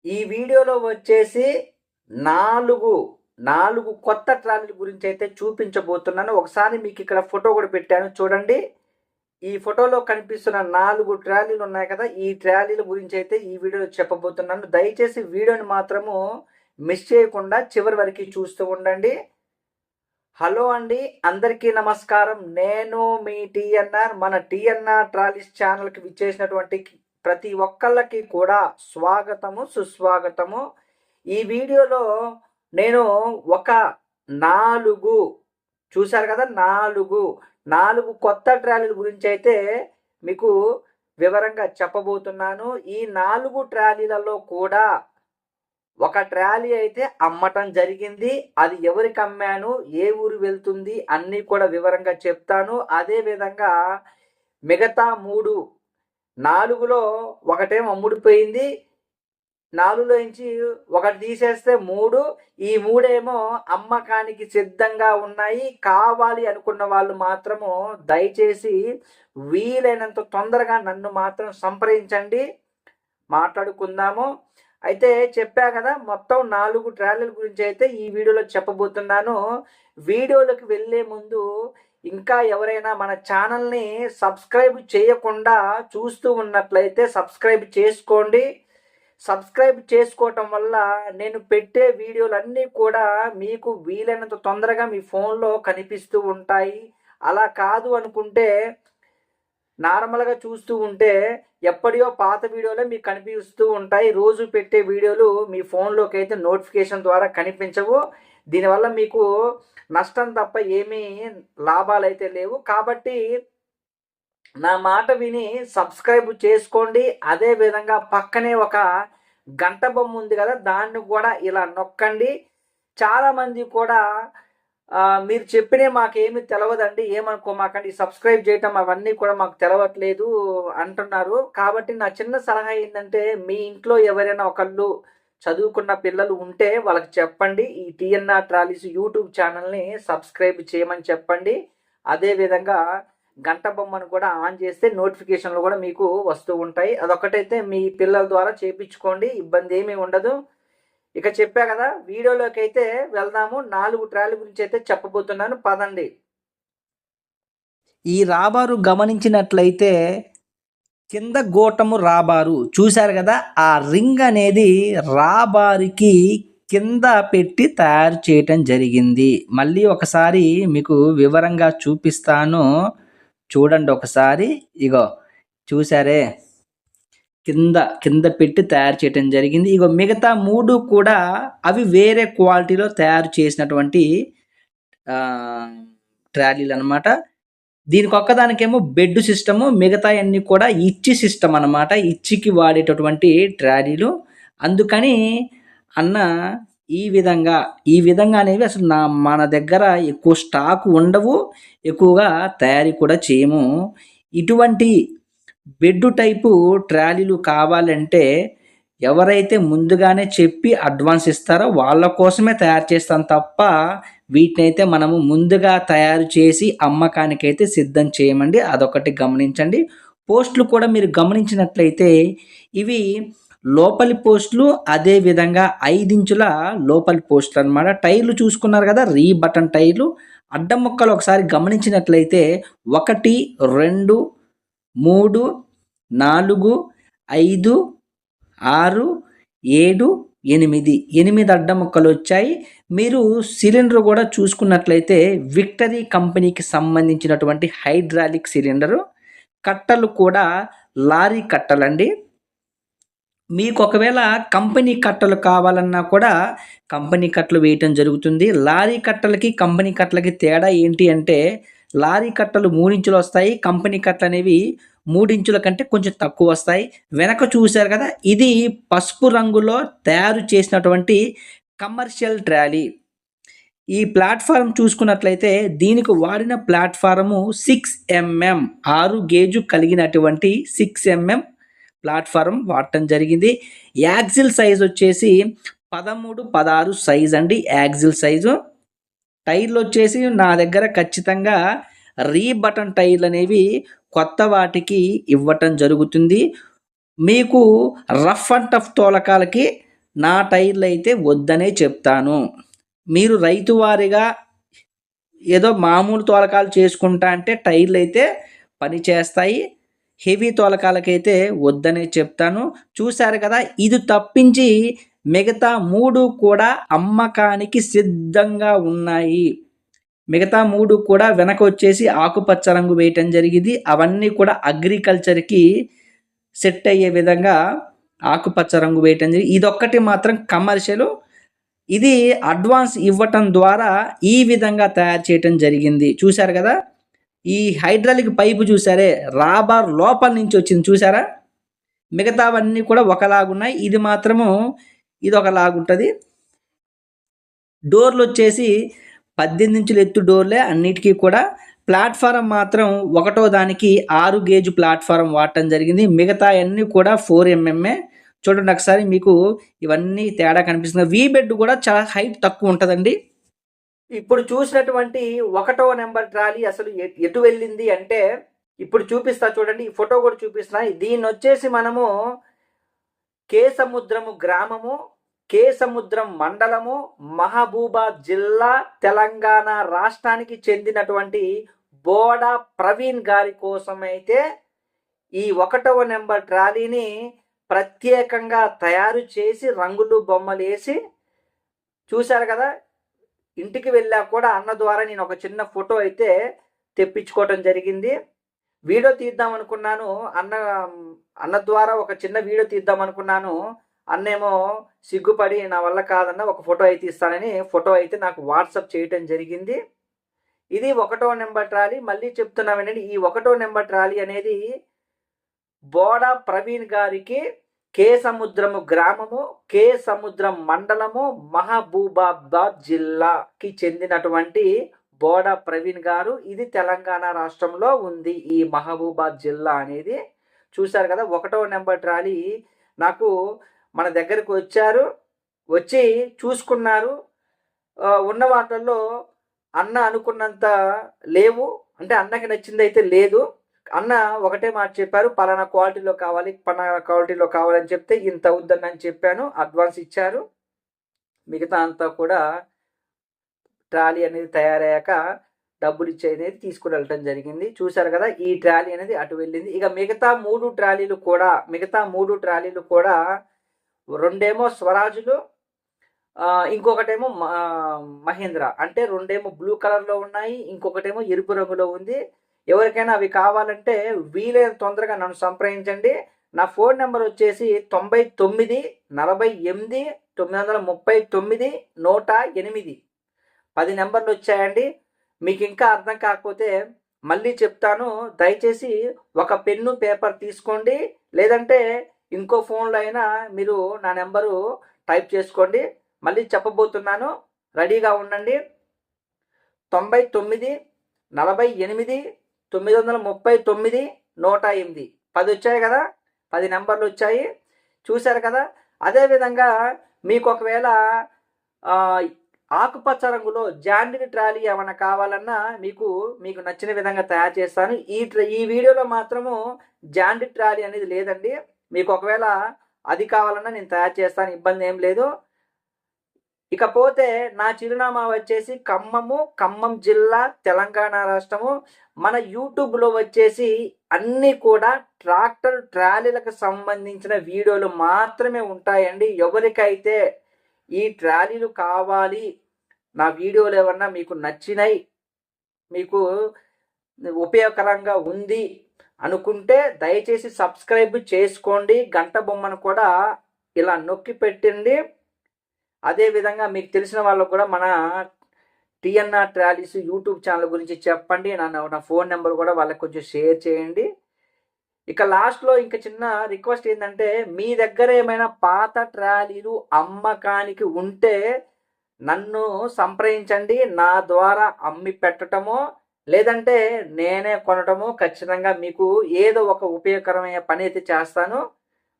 ఈ వీడియోలో వచ్చేసి 4 కొత్త ట్రాలీల గురించి అయితే చూపించబోతున్నాను. ఒకసారి మీకు ఇక్కడ ఫోటో కూడా పెట్టాను చూడండి. ఈ ఫోటోలో కనిపిస్తున్న 4 ట్రాలీలు ఉన్నాయి కదా, ఈ ట్రాలీల గురించి అయితే ఈ వీడియోలో చెప్పబోతున్నాను. దయచేసి వీడియోని మాత్రము మిస్ చేయకుండా చివరి వరకు చూస్తూ ఉండండి. హలో అండి, అందరికీ నమస్కారం. నేను మీ టీఎన్ఆర్. మన టీఎన్ఆర్ ట్రాలీస్ ఛానల్కి విచ్చేసినటువంటి ప్రతి ఒక్కళ్ళకి కూడా స్వాగతము, సుస్వాగతము. ఈ వీడియోలో నేను ఒక 4 చూశారు కదా, 4 కొత్త ట్రాలీల గురించి అయితే మీకు వివరంగా చెప్పబోతున్నాను. ఈ 4 ట్రాలీలలో కూడా ఒక ట్రాలీ అయితే అమ్మటం జరిగింది. అది ఎవరికి అమ్మాను, ఏ ఊరు వెళ్తుంది అన్నీ కూడా వివరంగా చెప్తాను. అదేవిధంగా మిగతా 4లో ఒకటేమో అమ్ముడిపోయింది, 4లో నుంచి ఒకటి తీసేస్తే 3, ఈ 3 అమ్మకానికి సిద్ధంగా ఉన్నాయి. కావాలి అనుకున్న వాళ్ళు మాత్రము దయచేసి వీలైనంత తొందరగా నన్ను మాత్రం సంప్రదించండి, మాట్లాడుకుందాము. అయితే చెప్పా కదా, మొత్తం 4 ట్రాలీల గురించి అయితే ఈ వీడియోలో చెప్పబోతున్నాను. వీడియోలోకి వెళ్ళే ముందు ఇంకా ఎవరైనా మన ఛానల్ని సబ్స్క్రైబ్ చేయకుండా చూస్తూ ఉన్నట్లయితే సబ్స్క్రైబ్ చేసుకోండి. సబ్స్క్రైబ్ చేసుకోవటం వల్ల నేను పెట్టే వీడియోలన్నీ కూడా మీకు వీలైనంత తొందరగా మీ ఫోన్లో కనిపిస్తూ ఉంటాయి. అలా కాదు అనుకుంటే నార్మల్గా చూస్తూ ఉంటే ఎప్పటియో పాత వీడియోలే మీకు కనిపిస్తూ ఉంటాయి. రోజు పెట్టే వీడియోలు మీ ఫోన్లోకి అయితే నోటిఫికేషన్ ద్వారా కనిపించవు. దీనివల్ల మీకు నష్టం తప్ప ఏమీ లాభాలు అయితే లేవు. కాబట్టి నా మాట విని సబ్స్క్రైబ్ చేసుకోండి. అదేవిధంగా పక్కనే ఒక గంట బొమ్మ ఉంది కదా, దాన్ని కూడా ఇలా నొక్కండి. చాలామంది కూడా మీరు చెప్పినే మాకేమీ తెలవదండి, ఏమనుకోమాకండి, సబ్స్క్రైబ్ చేయటం అవన్నీ కూడా మాకు తెలవట్లేదు అంటున్నారు. కాబట్టి నా చిన్న సలహా ఏంటంటే, మీ ఇంట్లో ఎవరైనా ఒకళ్ళు చదువుకున్న పిల్లలు ఉంటే వాళ్ళకి చెప్పండి, ఈ టీఎన్ఆర్ ట్రాలీస్ యూట్యూబ్ ఛానల్ని సబ్స్క్రైబ్ చేయమని చెప్పండి. అదేవిధంగా గంట బొమ్మను కూడా ఆన్ చేస్తే నోటిఫికేషన్లు కూడా మీకు వస్తూ ఉంటాయి. అదొకటైతే మీ పిల్లల ద్వారా చేయించుకోండి, ఇబ్బంది ఏమీ ఉండదు. ఇక చెప్పా కదా, వీడియోలోకి అయితే వెళ్దాము. 4 ట్రాలీ గురించి అయితే చెప్పబోతున్నాను, పదండి. ఈ రాబారు గమనించినట్లయితే కింద గోటము రాబారు చూశారు కదా, ఆ రింగ్ అనేది రాబారికి కింద పెట్టి తయారు చేయటం జరిగింది. మళ్ళీ ఒకసారి మీకు వివరంగా చూపిస్తాను, చూడండి ఒకసారి. ఇగో చూసారే, కింద పెట్టి తయారు చేయటం జరిగింది. ఇగో మిగతా 3 కూడా అవి వేరే క్వాలిటీలో తయారు చేసినటువంటి ట్రాలీలు అనమాట. దీనికి ఒక్కదానికేమో బెడ్ సిస్టము, మిగతా అన్నీ కూడా ఇచ్చి సిస్టమ్ అనమాట. ఇచ్చికి వాడేటటువంటి ట్రాలీలు. అందుకని అన్న ఈ విధంగా అనేవి అసలు మన దగ్గర ఎక్కువ స్టాక్ ఉండవు, ఎక్కువగా తయారీ కూడా చేయము. ఇటువంటి బెడ్ టైపు ట్రాలీలు కావాలంటే ఎవరైతే ముందుగానే చెప్పి అడ్వాన్స్ ఇస్తారో వాళ్ళ కోసమే తయారు చేస్తాం తప్ప వీటినైతే మనము ముందుగా తయారు చేసి అమ్మకానికైతే సిద్ధం చేయమండి. అదొకటి గమనించండి. పోస్టులు కూడా మీరు గమనించినట్లయితే ఇవి లోపలి పోస్టులు, అదేవిధంగా 5 ఇంచుల లోపలి పోస్టులు అనమాట. టైర్లు చూసుకున్నారు కదా, రీ బటన్ టైర్లు. అడ్డం ముక్కలు ఒకసారి గమనించినట్లయితే 1, 2, 3, 4, 5, 6, 7, 8 అడ్డం ముక్కలు వచ్చాయి. మీరు సిలిండర్ కూడా చూసుకున్నట్లయితే విక్టరీ కంపెనీకి సంబంధించినటువంటి హైడ్రాలిక్ సిలిండరు. కట్టలు కూడా లారీ కట్టలండి. మీకు ఒకవేళ కంపెనీ కట్టలు కావాలన్నా కూడా కంపెనీ కట్టలు వేయటం జరుగుతుంది. లారీ కట్టలకి కంపెనీ కట్టలకి తేడా ఏంటి అంటే, లారీ కట్టలు 3 ఇంచులు వస్తాయి, కంపెనీ కట్టలు అనేవి 3 ఇంచుల కంటే కొంచెం తక్కువ వస్తాయి. వెనక చూశారు కదా, ఇది పసుపు రంగులో తయారు చేసినటువంటి కమర్షియల్ ట్రాలీ. ఈ ప్లాట్ఫారం చూసుకున్నట్లయితే దీనికి వాడిన ప్లాట్ఫారము 6mm 6 గేజు కలిగినటువంటి 6mm ప్లాట్ఫారం వాడటం జరిగింది. యాక్సిల్ సైజ్ వచ్చేసి 13, 16 సైజ్ అండి, యాక్సిల్ సైజు. టైర్లు వచ్చేసి నా దగ్గర ఖచ్చితంగా రీ బటన్ టైర్లు అనేవి కొత్త వాటికి ఇవ్వటం జరుగుతుంది. మీకు రఫ్ అండ్ టఫ్ తోలకాలకి నా టైర్లు అయితే వద్దనే చెప్తాను. మీరు రైతు వారీగా ఏదో మామూలు తోలకాలు చేసుకుంటా అంటే టైర్లు అయితే పని చేస్తాయి. హెవీ తోలకాలకైతే వద్దనే చెప్తాను. చూశారు కదా! ఇది తప్పించి మిగతా 3 కూడా అమ్మకానికి సిద్ధంగా ఉన్నాయి. మిగతా 3 కూడా వెనకొచ్చేసి ఆకుపచ్చ రంగు వేయటం జరిగింది. అవన్నీ కూడా అగ్రికల్చర్‌కి సెట్ అయ్యే విధంగా ఆకుపచ్చ రంగు వేయటం జరిగింది. ఇదొక్కటి మాత్రం కమర్షియలు. ఇది అడ్వాన్స్ ఇవ్వటం ద్వారా ఈ విధంగా తయారు చేయటం జరిగింది. చూశారు కదా! ఈ హైడ్రాలిక్ పైపు చూసారే రాబార్ లోపల నుంచి వచ్చింది చూసారా? మిగతావన్నీ కూడా ఒకలాగున్నాయి. ఇది మాత్రము ఇదొకలాగుంటది. డోర్‌లొచ్చేసి 18 ఇంచుల ఎత్తు డోర్‌లే అన్నిటికి కూడా. ప్లాట్‌ఫారం మాత్రం ఒకటో దానికి 6 గేజ్ ప్లాట్‌ఫారం వాడటం జరిగింది. మిగతాయన్నీ కూడా 4 ఎంఎంఏ. చూడండి ఒకసారి మీకు ఇవన్నీ తేడా కనిపిస్తుంది. వీ బెడ్ కూడా చాలా హైట్ తక్కువ ఉంటదండి. ఇప్పుడు చూసినటువంటి ఒకటో నెంబర్ ట్రాలీ అసలు ఎటు వెళ్ళింది అంటే ఇప్పుడు చూపిస్తా చూడండి. ఈ ఫోటో కూడా చూపిస్తున్నా. దీన్నొచ్చేసి మనము కేసముద్రము గ్రామము, కేసముద్రం మండలము, మహబూబాద్ జిల్లా, తెలంగాణ రాష్ట్రానికి చెందినటువంటి బోడ ప్రవీణ్ గారి కోసమైతే ఈ ఒకటవ నెంబర్ ట్రాలీని ప్రత్యేకంగా తయారు చేసి రంగులు బొమ్మలు వేసి చూశారు కదా. ఇంటికి వెళ్ళాక కూడా అన్న ద్వారా నేను ఒక చిన్న ఫోటో అయితే తెప్పించుకోవటం జరిగింది. వీడియో తీద్దాం అనుకున్నాను. అన్న ద్వారా ఒక చిన్న వీడియో తీద్దాం అనుకున్నాను. అన్నేమో సిగ్గుపడి నా వల్ల కాదన్న ఒక ఫోటో అయితే ఇస్తానని ఫోటో అయితే నాకు వాట్సాప్ చేయటం జరిగింది. ఇది ఒకటో నెంబర్ ట్రాలీ. మళ్ళీ చెప్తున్నాం ఏంటంటే ఈ ఒకటో నెంబర్ ట్రాలీ అనేది బోడ ప్రవీణ్ గారికి కేసముద్రము గ్రామము, కేసముద్రం మండలము, మహబూబాబాద్ జిల్లాకి చెందినటువంటి బోడ ప్రవీణ్ గారు. ఇది తెలంగాణ రాష్ట్రంలో ఉంది ఈ మహబూబాద్ జిల్లా అనేది. చూశారు కదా, ఒకటో నెంబర్ ట్రాలీ నాకు మన దగ్గరకు వచ్చారు, వచ్చి చూసుకున్నారు. ఉన్న వాటిల్లో అన్న అనుకున్నంత లేవు, అంటే అన్నకి నచ్చింది అయితే లేదు. అన్న ఒకటే మాట చెప్పారు, పలానా క్వాలిటీలో కావాలి, పలానా క్వాలిటీలో కావాలని చెప్తే ఇంత అవుద్దని అని చెప్పాను. అడ్వాన్స్ ఇచ్చారు. మిగతా అంతా కూడా ట్రాలీ అనేది తయారయ్యాక డబ్బులు ఇచ్చి అనేది తీసుకుని వెళ్ళటం జరిగింది. చూశారు కదా, ఈ ట్రాలీ అనేది అటు వెళ్ళింది. ఇక మిగతా మూడు ట్రాలీలు కూడా రెండేమో స్వరాజులు, ఇంకొకటేమో మహేంద్ర. అంటే రెండేమో బ్లూ కలర్లో ఉన్నాయి, ఇంకొకటేమో ఎరుపు రంగులో ఉంది. ఎవరికైనా అవి కావాలంటే వీలైన తొందరగా నన్ను సంప్రదించండి. నా ఫోన్ నెంబర్ వచ్చేసి 99 48 939 108. 10 నెంబర్లు వచ్చాయండి. మీకు ఇంకా అర్థం కాకపోతే మళ్ళీ చెప్తాను. దయచేసి ఒక పెన్ను పేపర్ తీసుకోండి, లేదంటే ఇంకో ఫోన్లో అయినా మీరు నా నెంబరు టైప్ చేసుకోండి. మళ్ళీ చెప్పబోతున్నాను, రెడీగా ఉండండి. 99 48 939 108. 10 వచ్చాయి కదా, 10 నెంబర్లు వచ్చాయి. చూశారు కదా. అదేవిధంగా మీకు ఒకవేళ ఆకుపచ్చ రంగులో జాండిల్ ట్రాలీ ఏమైనా కావాలన్నా మీకు నచ్చిన విధంగా తయారు చేస్తాను. ఈ వీడియోలో మాత్రము జాండిల్ ట్రాలీ అనేది లేదండి. మీకు ఒకవేళ అది కావాలన్నా నేను తయారు చేస్తాను, ఇబ్బంది ఏం లేదు. ఇకపోతే నా చిరునామా వచ్చేసి ఖమ్మం జిల్లా, తెలంగాణ రాష్ట్రము. మన యూట్యూబ్లో వచ్చేసి అన్నీ కూడా ట్రాక్టర్ ట్రాలీలకు సంబంధించిన వీడియోలు మాత్రమే ఉంటాయండి. ఎవరికైతే ఈ ట్రాలీలు కావాలి, నా వీడియోలు ఏమన్నా మీకు నచ్చినాయి, మీకు ఉపయోగకరంగా ఉంది అనుకుంటే దయచేసి సబ్స్క్రైబ్ చేసుకోండి. గంట బొమ్మను కూడా ఇలా నొక్కి పెట్టండి. అదేవిధంగా మీకు తెలిసిన వాళ్ళకు కూడా మన టిఎన్ఆర్ ట్రాలీస్ యూట్యూబ్ ఛానల్ గురించి చెప్పండి. నా ఫోన్ నెంబర్ కూడా వాళ్ళకి కొంచెం షేర్ చేయండి. ఇక లాస్ట్లో ఇంకా చిన్న రిక్వెస్ట్ ఏంటంటే, మీ దగ్గర ఏమైనా పాత ట్రాలీలు అమ్మకానికి ఉంటే నన్ను సంప్రదించండి. నా ద్వారా అమ్మి పెట్టటమో లేదంటే నేనే కొనటమో ఖచ్చితంగా మీకు ఏదో ఒక ఉపయోగకరమైన పని అయితే చేస్తాను.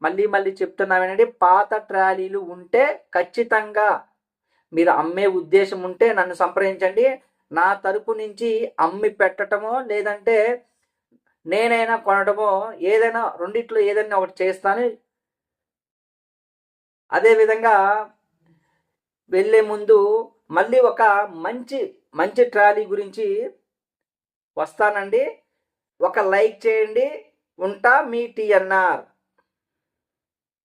మళ్ళీ చెప్తున్నామేనండి, పాత ట్రాలీలు ఉంటే ఖచ్చితంగా మీరు అమ్మే ఉద్దేశం ఉంటే నన్ను సంప్రదించండి. నా తరపు నుంచి అమ్మి పెట్టటమో లేదంటే నేనైనా కొనటమో, ఏదైనా రెండిట్లో ఏదైనా ఒకటి చేస్తాను. అదేవిధంగా వెళ్ళే ముందు మళ్ళీ ఒక మంచి మంచి ట్రాలీ గురించి వస్తానండి. ఒక లైక్ చేయండి. ఉంటా మీ టిఎన్ఆర్.